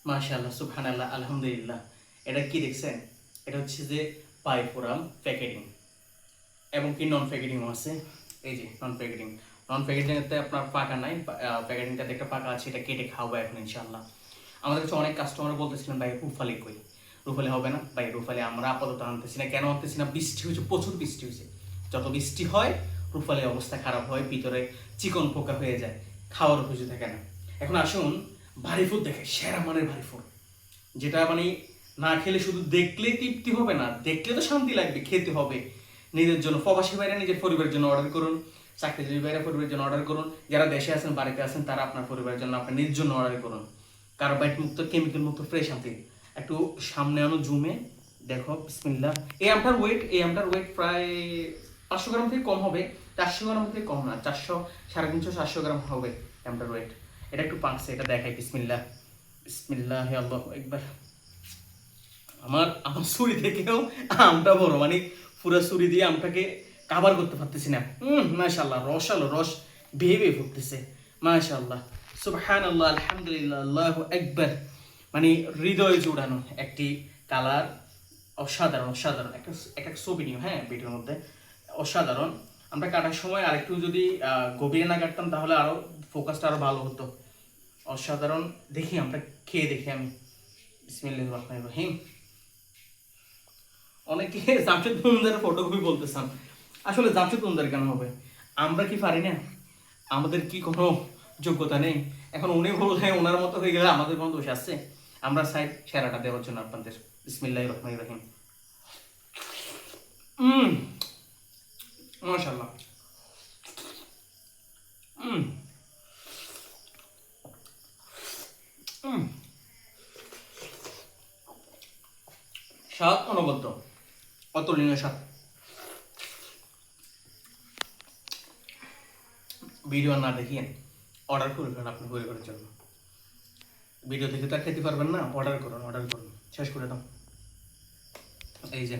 মাশাআল্লাহ, সুবহানাল্লাহ, আলহামদুলিল্লাহ। এটা কি দেখছেন? এটা হচ্ছে যে পাইফোরাম প্যাকেটিং এবং কি নন প্যাকেটিংও আছে। এই যে নন প্যাকেটিং, নন প্যাকেটিংতে আপনার পাকা নাই, প্যাকেটিংটাতে একটা পাকা আছে, এটা কেটে খাওয়াবো এখন ইনশাআল্লাহ। আমাদের কাছে অনেক কাস্টমার বলতেছিলেন ভাই রুফালি কই, রুফালি হবে না ভাই, রুফালি আমরা আপাতত আনতেছি না। কেন আনতেছি না? বৃষ্টি হয়েছে, প্রচুর বৃষ্টি হয়েছে। যত বৃষ্টি হয় রুফালি অবস্থা খারাপ হয়, ভিতরে চিকন পোকা হয়ে যায়, খাওয়ার উপযোগী থাকে না। এখন আসুন ভারী ফুড দেখে, সেরা মানের ভারী ফুড, যেটা মানে না খেলে শুধু দেখলেই তৃপ্তি হবে না, দেখলে তো শান্তি লাগবে, খেতে হবে। নিজের জন্য, প্রবাসী ভাইরা নিজের পরিবারের জন্য অর্ডার করুন, চাকরিজীবী ভাইরা পরিবারের জন্য অর্ডার করুন, যারা দেশে আছেন বাড়িতে আছেন তারা আপনার পরিবারের জন্য আপনার নিজের জন্য অর্ডার করুন। কার্বাইড মুক্ত, কেমিক্যাল মুক্ত, ফ্রেশ আনতে। একটু সামনে আনো জুমে, দেখো বিসমিল্লাহ। এই আমটার ওয়েট প্রায় 500 গ্রাম থেকে কম হবে, 400 গ্রাম থেকে কম না, 400, 350, 400 গ্রাম হবে আমটার ওয়েট। এটা একটু পাকছে, এটা দেখাই, বিসমিল্লাহ। বিসমিল্লাহ আল্লাহু আকবার। আমার আমার ছুরি থেকেও আমটা বড়, মানে পুরো ছুরি দিয়ে আমটাকে কাভার করতে পারতেছি না। মাশাআল্লাহ, রস আলো, রস বেয়ে বেয়ে ফুটতেছে। মাশাআল্লাহ, সুবহানাল্লাহ, আলহামদুলিল্লাহ, আল্লাহু আকবার। মানে হৃদয় জুড়ানো একটি কালার, অসাধারণ অসাধারণ। একটা একটা ছবি নিও হ্যাঁ ভিডিওর মধ্যে, অসাধারণ। আমরা কাটার সময় আরেকটু যদি গভীরে না কাটতাম তাহলে আরো ফোকাসটা আরো ভালো হতো। অসাধারণ। দেখি আমরা খেয়ে দেখি আমি। বিসমিল্লাহির রহমানির রহিম। অনেকে জামশেদ মজুমদারের ফটোকপি বলতেছেন, আসলে জামশেদ মজুমদার কেন হবে? আমরা কি পারি না? আমাদের কি কোনো যোগ্যতা নেই? এখন উনি বললে ওনার মতো হয়ে গেলে আমাদের কোনো দোষ আছে? আমরা চাই সেরাটা দেওয়ার জন্য আপনাদের। বিসমিল্লাহির রহমানির রহিম। মাশাআল্লাহ। হুম হুম স্বাদ অনবদ্য, অতুলনীয় স্বাদ। ভিডিও না দেখিয়ে অর্ডার করবেন আপনি পরিবারের জন্য। ভিডিও দেখে তো আর খেতে পারবেন না, অর্ডার করুন, অর্ডার করুন, শেষ করে দাও। এই যে